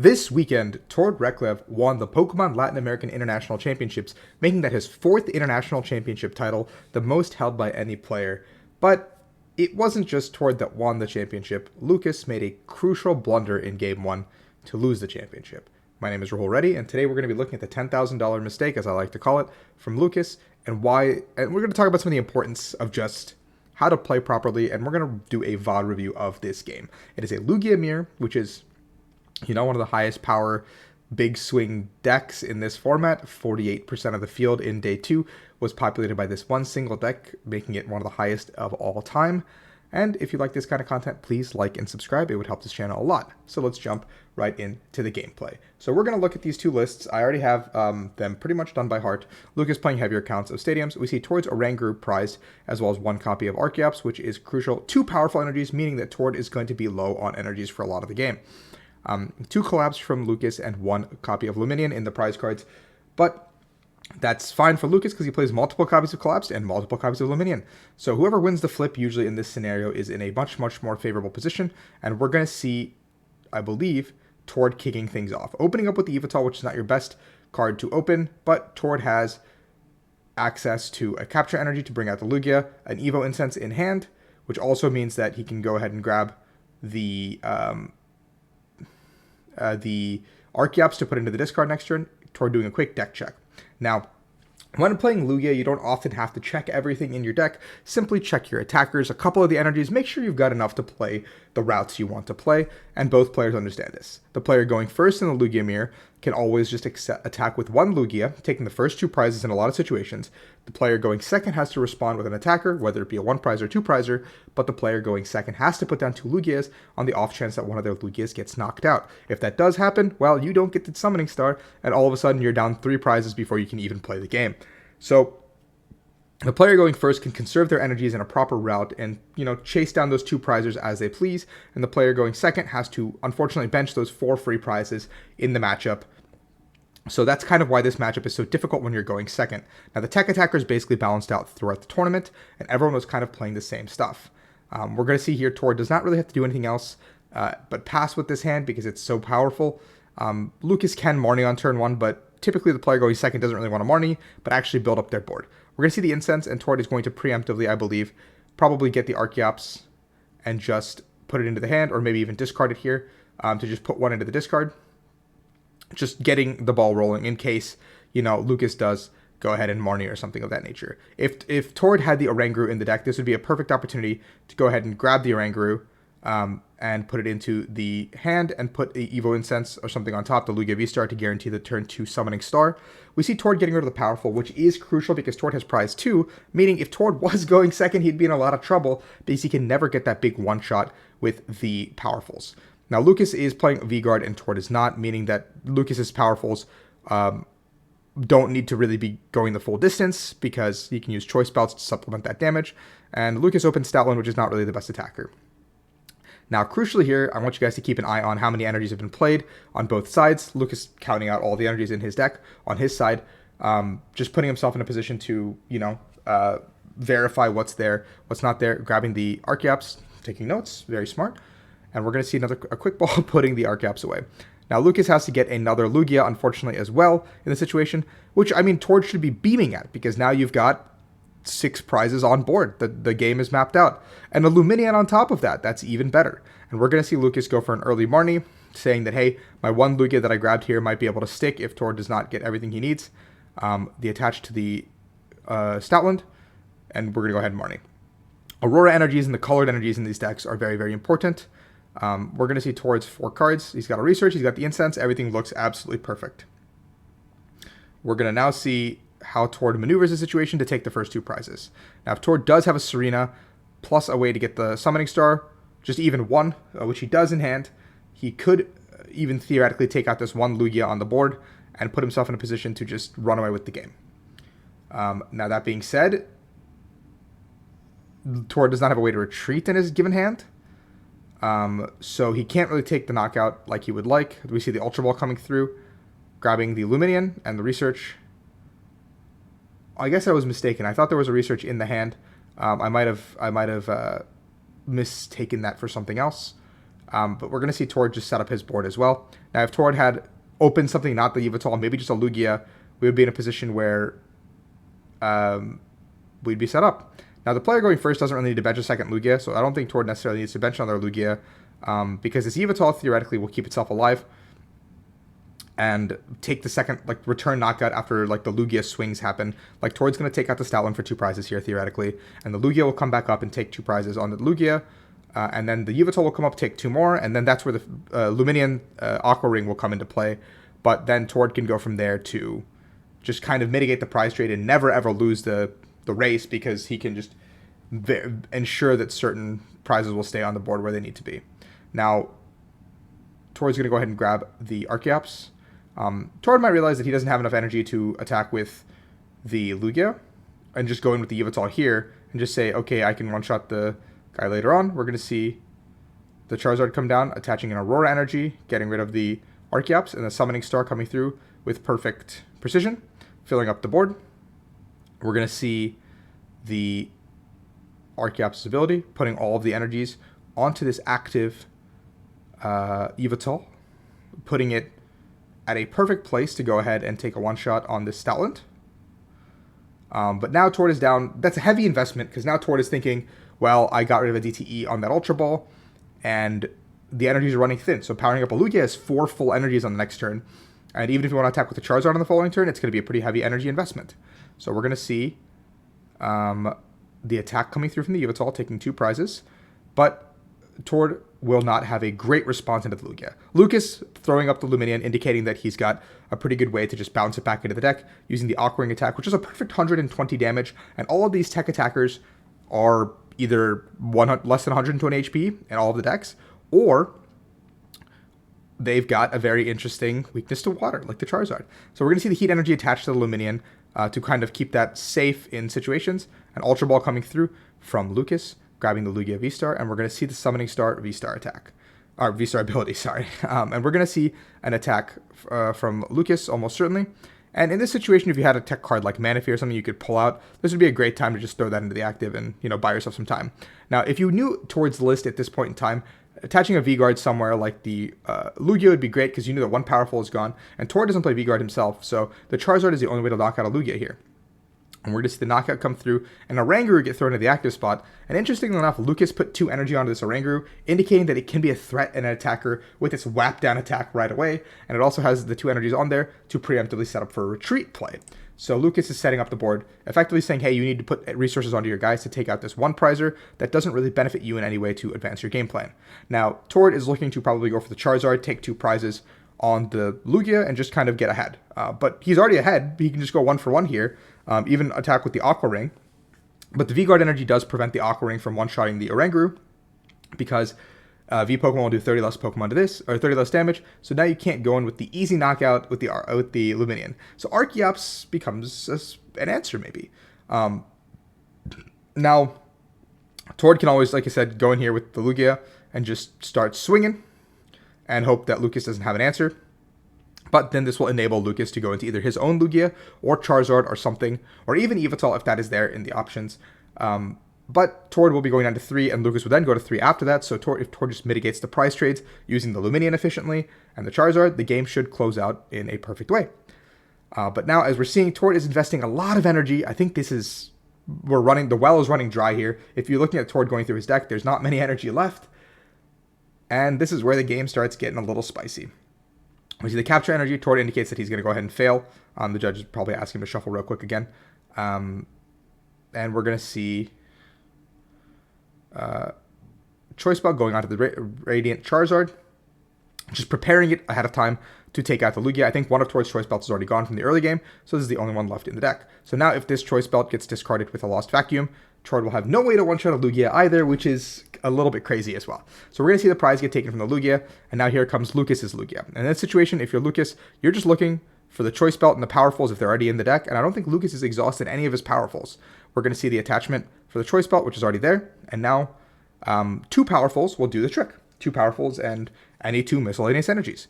This weekend, Reklev won the Pokemon Latin American International Championships, making that his fourth international championship title, the most held by any player. But it wasn't just Tord that won the championship. Lucas made a crucial blunder in Game 1 to lose the championship. My name is Rahul Reddy, and today we're going to be looking at the $10,000 mistake, as I like to call it, from Lucas, and why. And we're going to talk about some of the importance of just how to play properly, and we're going to do a VOD review of this game. It is a Lugia Mirror, which is one of the highest power big swing decks in this format. 48% of the field in day 2 was populated by this one single deck, making it one of the highest of all time. And if you like this kind of content, please like and subscribe. It would help this channel a lot. So let's jump right into the gameplay. So we're going to look at these two lists. I already have them pretty much done by heart. Lucas playing heavier counts of stadiums. We see Tord's Oranguru prized, as well as one copy of Archeops, which is crucial. 2 powerful energies, meaning that Tord is going to be low on energies for a lot of the game. 2 collabs from Lucas and 1 copy of Luminion in the prize cards. But that's fine for Lucas because he plays multiple copies of Collapsed and multiple copies of Luminion. So whoever wins the flip usually in this scenario is in a much more favorable position. And we're going to see, I believe, Tord kicking things off. Opening up with the Evital, which is not your best card to open, but Tord has access to a capture energy to bring out the Lugia, an Evo Incense in hand, which also means that he can go ahead and grab the Archeops to put into the discard next turn, Tord doing a quick deck check. Now, when playing Lugia, you don't often have to check everything in your deck. Simply check your attackers, a couple of the energies, make sure you've got enough to play the routes you want to play, and both players understand this. The player going first in the Lugia Mirror can always just attack with 1 Lugia, taking the first 2 prizes in a lot of situations. The player going second has to respond with an attacker, whether it be a 1 prize or 2 prizer, but the player going second has to put down 2 Lugias on the off chance that one of their Lugias gets knocked out. If that does happen, well, you don't get the Summoning Star, and all of a sudden you're down 3 prizes before you can even play the game. So the player going first can conserve their energies in a proper route and, chase down those 2 prizers as they please. And the player going second has to, unfortunately, bench those 4 free prizes in the matchup. So that's kind of why this matchup is so difficult when you're going second. Now, the tech attacker is basically balanced out throughout the tournament, and everyone was kind of playing the same stuff. We're going to see here Tord does not really have to do anything else but pass with this hand because it's so powerful. Lucas can Marnie on turn 1, but typically the player going second doesn't really want to Marnie, but actually build up their board. We're going to see the Incense, and Tord is going to preemptively, I believe, probably get the Archeops and just put it into the hand, or maybe even discard it here to just put 1 into the discard. Just getting the ball rolling in case, Lucas does go ahead and Marnie or something of that nature. If Tord had the Oranguru in the deck, this would be a perfect opportunity to go ahead and grab the Oranguru and put it into the hand and put the Evo Incense or something on top, the Lugia V-Star, to guarantee the turn 2 Summoning Star. We see Tord getting rid of the powerful, which is crucial because Tord has prize 2, meaning if Tord was going second, he'd be in a lot of trouble because he can never get that big one-shot with the powerfuls. Now, Lucas is playing V-Guard and Tord is not, meaning that Lucas's powerfuls don't need to really be going the full distance because he can use choice belts to supplement that damage. And Lucas opens Stoutland, which is not really the best attacker. Now, crucially here, I want you guys to keep an eye on how many energies have been played on both sides. Lucas counting out all the energies in his deck on his side, just putting himself in a position to, verify what's there, what's not there, grabbing the Archeops, taking notes, very smart. And we're going to see a quick ball putting the Archeops away. Now, Lucas has to get another Lugia, unfortunately, as well in the situation, which, Tord should be beaming at because now you've got 6 prizes on board. The game is mapped out. And a Luminion on top of that. That's even better. And we're going to see Lucas go for an early Marnie, saying that, hey, my 1 Lugia that I grabbed here might be able to stick if Tord does not get everything he needs. The attach to the Stoutland, and we're going to go ahead and Marnie. Aurora energies and the colored energies in these decks are very important. We're going to see Tord's 4 cards. He's got a Research, he's got the Incense, everything looks absolutely perfect. We're going to now see how Tord maneuvers the situation to take the first 2 prizes. Now, if Tord does have a Serena, plus a way to get the Summoning Star, just even 1, which he does in hand, he could even theoretically take out this 1 Lugia on the board and put himself in a position to just run away with the game. Now, that being said, Tord does not have a way to retreat in his given hand. So he can't really take the knockout like he would like. We see the Ultra Ball coming through, grabbing the Luminion and the Research. I guess I was mistaken. I thought there was a Research in the hand. I might have mistaken that for something else. But we're going to see Tord just set up his board as well. Now, if Tord had opened something not the Yveltal, maybe just a Lugia, we would be in a position where we'd be set up. Now, the player going first doesn't really need to bench a second Lugia, so I don't think Tord necessarily needs to bench another Lugia, because this Yveltal theoretically will keep itself alive and take the second, like, return knockout after, like, the Lugia swings happen. Like, Tord's going to take out the Stoutland for 2 prizes here, theoretically, and the Lugia will come back up and take 2 prizes on the Lugia, and then the Yveltal will come up, take 2 more, and then that's where the Luminian Aqua Ring will come into play. But then Tord can go from there to just kind of mitigate the prize trade and never ever lose the race, because he can just ensure that certain prizes will stay on the board where they need to be. Now, Tord's going to go ahead and grab the Archeops. Tord might realize that he doesn't have enough energy to attack with the Lugia, and just go in with the Yveltal here and just say, okay, I can one-shot the guy later on. We're going to see the Charizard come down, attaching an Aurora energy, getting rid of the Archeops, and the Summoning Star coming through with perfect precision, filling up the board. We're going to see the Archeops' ability, putting all of the energies onto this active Yveltal, putting it at a perfect place to go ahead and take a one-shot on this Stoutland. But now Tord is down. That's a heavy investment, because now Tord is thinking, well, I got rid of a DTE on that Ultra Ball, and the energies are running thin. So powering up a Lugia is 4 full energies on the next turn. And even if you want to attack with the Charizard on the following turn, it's going to be a pretty heavy energy investment. So we're going to see the attack coming through from the Yveltal, taking 2 prizes. But Tord will not have a great response into the Lugia. Lucas throwing up the Luminian, indicating that he's got a pretty good way to just bounce it back into the deck, using the Aqua Ring attack, which is a perfect 120 damage. And all of these tech attackers are either less than 120 HP in all of the decks, or they've got a very interesting weakness to water, like the Charizard. So we're going to see the heat energy attached to the Luminian to kind of keep that safe in situations. An Ultra Ball coming through from Lucas, grabbing the Lugia V-Star, and we're going to see the Summoning Star V-Star attack. Or V-Star ability, sorry. And we're going to see an attack from Lucas, almost certainly. And in this situation, if you had a tech card like Manaphy or something you could pull out, this would be a great time to just throw that into the active and, you know, buy yourself some time. Now, if you knew Tord's list at this point in time, attaching a V-Guard somewhere like the Lugia would be great, because you knew that one powerful is gone, and Tord doesn't play V-Guard himself, so the Charizard is the only way to knock out a Lugia here. And we're going to see the knockout come through, and Oranguru get thrown into the active spot. And interestingly enough, Lucas put 2 energy onto this Oranguru, indicating that it can be a threat and an attacker with its whap down attack right away. And it also has the 2 energies on there to preemptively set up for a retreat play. So Lucas is setting up the board, effectively saying, hey, you need to put resources onto your guys to take out this one prizer that doesn't really benefit you in any way to advance your game plan. Now, Tord is looking to probably go for the Charizard, take 2 prizes on the Lugia, and just kind of get ahead. But he's already ahead. He can just go 1 for 1 here, even attack with the Aqua Ring. But the V-Guard energy does prevent the Aqua Ring from one-shotting the Oranguru, because V Pokemon will do 30 less Pokemon to this, or 30 less damage. So now you can't go in with the easy knockout with the Luminian. So Archeops becomes an answer, maybe. Now, Tord can always, like I said, go in here with the Lugia and just start swinging and hope that Lucas doesn't have an answer. But then this will enable Lucas to go into either his own Lugia or Charizard or something, or even Yveltal if that is there in the options. But Tord will be going down to 3, and Lucas will then go to 3 after that. So if Tord just mitigates the price trades using the Luminian efficiently and the Charizard, the game should close out in a perfect way. But now, as we're seeing, Tord is investing a lot of energy. I think this is, the well is running dry here. If you're looking at Tord going through his deck, there's not many energy left. And this is where the game starts getting a little spicy. We see the capture energy. Tord indicates that he's going to go ahead and fail. The judge is probably asking him to shuffle real quick again. And we're going to see Choice Belt going onto the Radiant Charizard, just preparing it ahead of time to take out the Lugia. I think one of Tord's Choice Belts is already gone from the early game, so this is the only one left in the deck. So now if this Choice Belt gets discarded with a Lost Vacuum, Tord will have no way to one-shot a Lugia either, which is a little bit crazy as well. So we're going to see the prize get taken from the Lugia, and now here comes Lucas's Lugia. And in this situation, if you're Lucas, you're just looking for the Choice Belt and the Powerfuls if they're already in the deck, and I don't think Lucas has exhausted any of his Powerfuls. We're going to see the attachment for the Choice Belt, which is already there, and now 2 Powerfuls will do the trick. 2 Powerfuls and any 2 miscellaneous energies.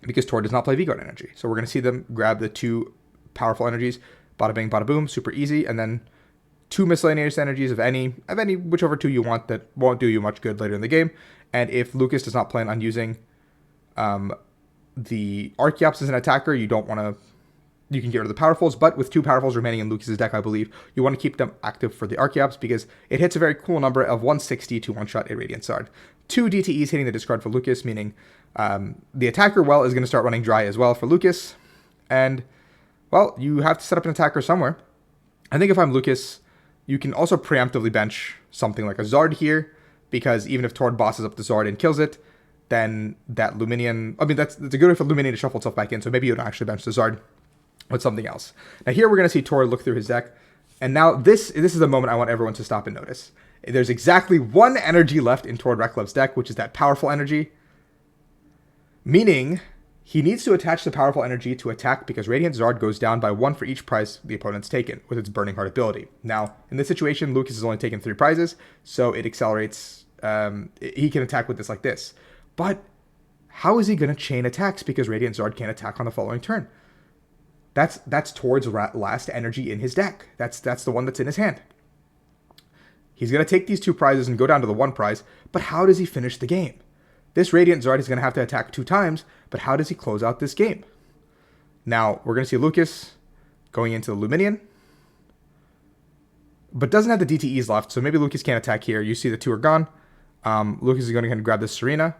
Because Tord does not play V-Guard energy. So we're going to see them grab the 2 powerful energies, bada bing, bada boom, super easy, and then 2 miscellaneous energies of any, whichever 2 you want that won't do you much good later in the game. And if Lucas does not plan on using the Archeops as an attacker, you don't want to, you can get rid of the Powerfuls, but with 2 Powerfuls remaining in Lucas's deck, I believe, you want to keep them active for the Archeops because it hits a very cool number of 160 to one-shot a Radiant Zard. 2 DTEs hitting the discard for Lucas, meaning the attacker well is going to start running dry as well for Lucas. And, well, you have to set up an attacker somewhere. I think if I'm Lucas, you can also preemptively bench something like a Zard here, because even if Tord bosses up the Zard and kills it, then that Luminian, I mean, that's a good way for Luminian to shuffle itself back in, so maybe you don't actually bench the Zard with something else. Now here we're going to see Tord look through his deck, and now this is the moment I want everyone to stop and notice. There's exactly 1 energy left in Tord Reklev's deck, which is that powerful energy, meaning he needs to attach the powerful energy to attack because Radiant Zard goes down by 1 for each prize the opponent's taken with its Burning Heart ability. Now, in this situation, Lucas has only taken 3 prizes, so it accelerates, he can attack with this like this. But how is he going to chain attacks because Radiant Zard can't attack on the following turn? That's Tord's last energy in his deck. That's the one that's in his hand. He's going to take these 2 prizes and go down to the 1 prize, but how does he finish the game? This Radiant Zard is going to have to attack 2 times, but how does he close out this game? Now, we're going to see Lucas going into the Luminian, but doesn't have the DTEs left, so maybe Lucas can't attack here. You see the 2 are gone. Lucas is going to grab this Serena.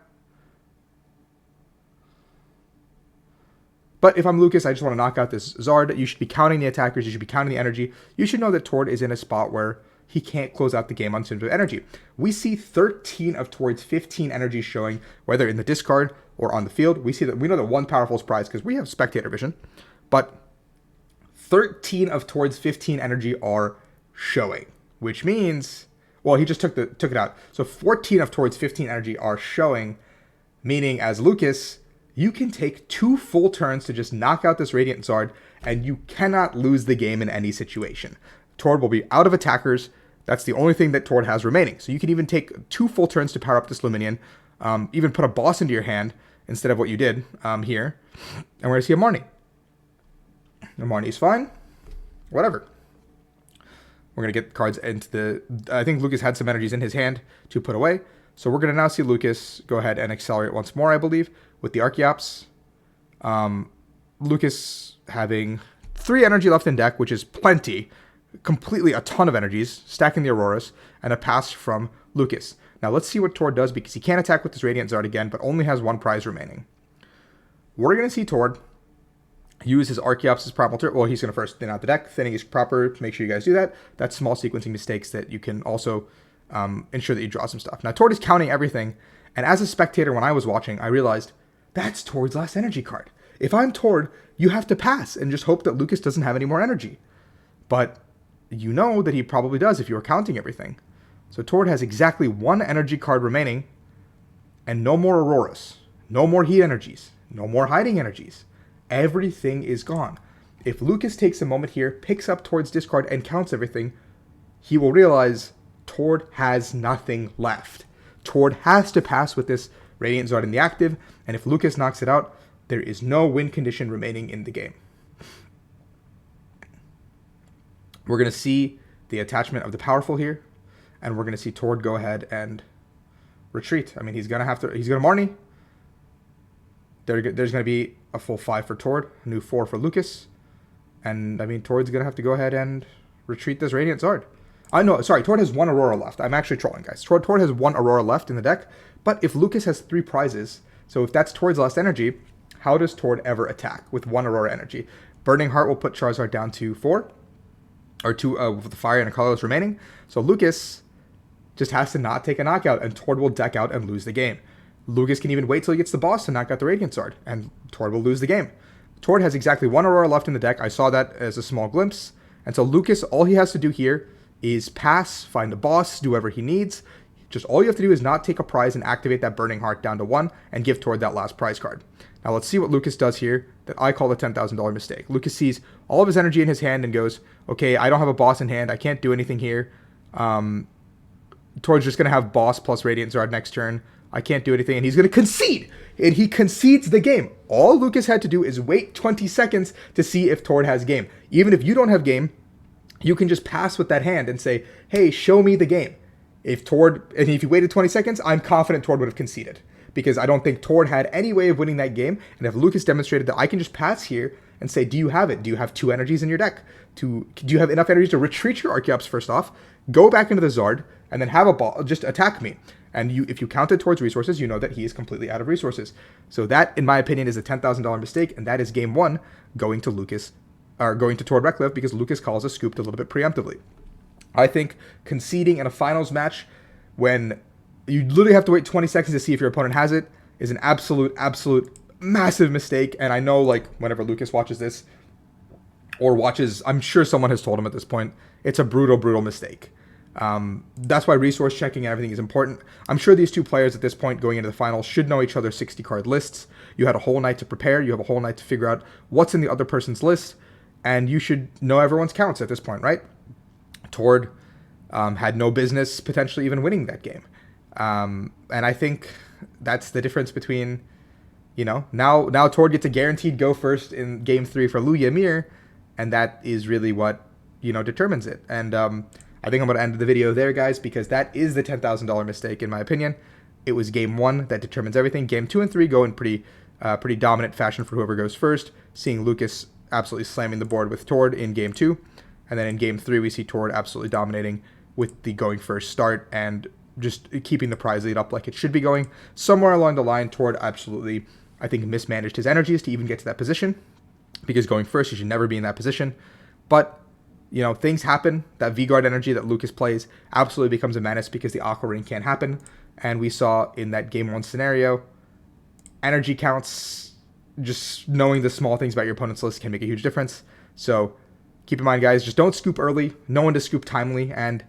But if I'm Lucas, I just want to knock out this Zard. You should be counting the attackers. You should be counting the energy. You should know that Tord is in a spot where he can't close out the game on terms of energy. We see 13 of Tord's 15 energies showing, whether in the discard or on the field. We know that 1 powerful is prize because we have spectator vision. But 13 of Tord's 15 energy are showing, which means, well, he just took it out. So 14 of Tord's 15 energy are showing, meaning as Lucas, you can take 2 full turns to just knock out this Radiant Zard, and you cannot lose the game in any situation. Tord will be out of attackers. That's the only thing that Tord has remaining. So you can even take 2 full turns to power up this Luminian, even put a boss into your hand instead of what you did here. And we're going to see a Marnie. Marnie's fine. Whatever. We're going to get cards into the... I think Lucas had some energies in his hand to put away. So we're going to now see Lucas go ahead and accelerate once more, I believe, with the Archeops. Lucas having 3 energy left in deck, which is plenty. Completely a ton of energies, stacking the Auroras, and a pass from Lucas. Now let's see what Tord does, because he can't attack with this Radiant Zard again, but only has 1 prize remaining. We're going to see Tord use his Archeops as Primal Turret. Well, he's going to first thin out the deck. Thinning is proper. Make sure you guys do that. That's small sequencing mistakes that you can also ensure that you draw some stuff. Now, Tord is counting everything, and as a spectator, when I was watching, I realized that's Tord's last energy card. If I'm Tord, you have to pass and just hope that Lucas doesn't have any more energy. But you know that he probably does if you were counting everything. So Tord has exactly 1 energy card remaining, and no more Auroras, no more heat energies, no more hiding energies. Everything is gone. If Lucas takes a moment here, picks up Tord's discard, and counts everything, he will realize Tord has nothing left. Tord has to pass with this Radiant Zard in the active, and if Lucas knocks it out, there is no win condition remaining in the game. We're going to see the attachment of the powerful here, and we're going to see Tord go ahead and retreat. I mean, he's going to Marnie. There's going to be a full 5 for Tord, a new 4 for Lucas, and I mean, Tord's going to have to go ahead and retreat this Radiant Zard. No, sorry, Tord has 1 Aurora left. I'm actually trolling, guys. Tord has 1 Aurora left in the deck, but if Lucas has 3 prizes, so if that's Tord's last energy, how does Tord ever attack with 1 Aurora energy? Burning Heart will put Charizard down to 4, or 2 with the fire and a colorless remaining. So Lucas just has to not take a knockout, and Tord will deck out and lose the game. Lucas can even wait till he gets the boss to knock out the Radiant Zard, and Tord will lose the game. Tord has exactly 1 Aurora left in the deck. I saw that as a small glimpse. And so Lucas, all he has to do here is pass, find the boss, do whatever he needs. Just all you have to do is not take a prize and activate that Burning Heart down to 1 and give Tord that last prize card. Now let's see what Lucas does here that I call the $10,000 mistake. Lucas sees all of his energy in his hand and goes, okay, I don't have a boss in hand. I can't do anything here. Tord's just going to have boss plus Radiant Zard next turn. I can't do anything, and he's going to concede. And he concedes the game. All Lucas had to do is wait 20 seconds to see if Tord has game. Even if you don't have game, you can just pass with that hand and say, hey, show me the game. If you waited 20 seconds, I'm confident Tord would have conceded, because I don't think Tord had any way of winning that game. And if Lucas demonstrated that I can just pass here and say, do you have it? Do you have 2 energies in your deck? Do you have enough energies to retreat your Archeops first off, go back into the Zard, and then have a ball, just attack me? And if you count it towards resources, you know that he is completely out of resources. So that, in my opinion, is a $10,000 mistake, and that is game 1 going to Lucas, or going to Tord Reklev, because Lucas Calza scooped a little bit preemptively. I think conceding in a finals match when you literally have to wait 20 seconds to see if your opponent has it is an absolute massive mistake. And I know, like, whenever Lucas watches this, or watches, I'm sure someone has told him at this point, it's a brutal mistake. That's why resource checking and everything is important. I'm sure these two players at this point going into the finals should know each other's 60 card lists. You had a whole night to prepare. You have a whole night to figure out what's in the other person's list, and you should know everyone's counts at this point, right? Tord had no business potentially even winning that game. And I think that's the difference between, now Tord gets a guaranteed go first in game 3 for Luya Mir, and that is really what, determines it. And I think I'm going to end the video there, guys, because that is the $10,000 mistake, in my opinion. It was game 1 that determines everything. Game 2 and 3 go in pretty dominant fashion for whoever goes first, seeing Lucas absolutely slamming the board with Tord in game 2. And then in game 3, we see Tord absolutely dominating with the going first start and just keeping the prize lead up like it should be going. Somewhere along the line, Tord absolutely, I think, mismanaged his energies to even get to that position, because going first, you should never be in that position. But, things happen. That V-Guard energy that Lucas plays absolutely becomes a menace because the Aqua Ring can't happen. And we saw in that game 1 scenario, energy counts, just knowing the small things about your opponent's list can make a huge difference. So keep in mind, guys, just don't scoop early. Know when to scoop timely. And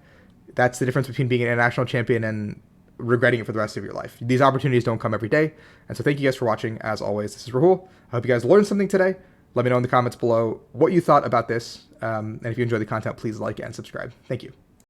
that's the difference between being an international champion and regretting it for the rest of your life. These opportunities don't come every day. And so thank you guys for watching. As always, this is Rahul. I hope you guys learned something today. Let me know in the comments below what you thought about this. And if you enjoyed the content, please like and subscribe. Thank you.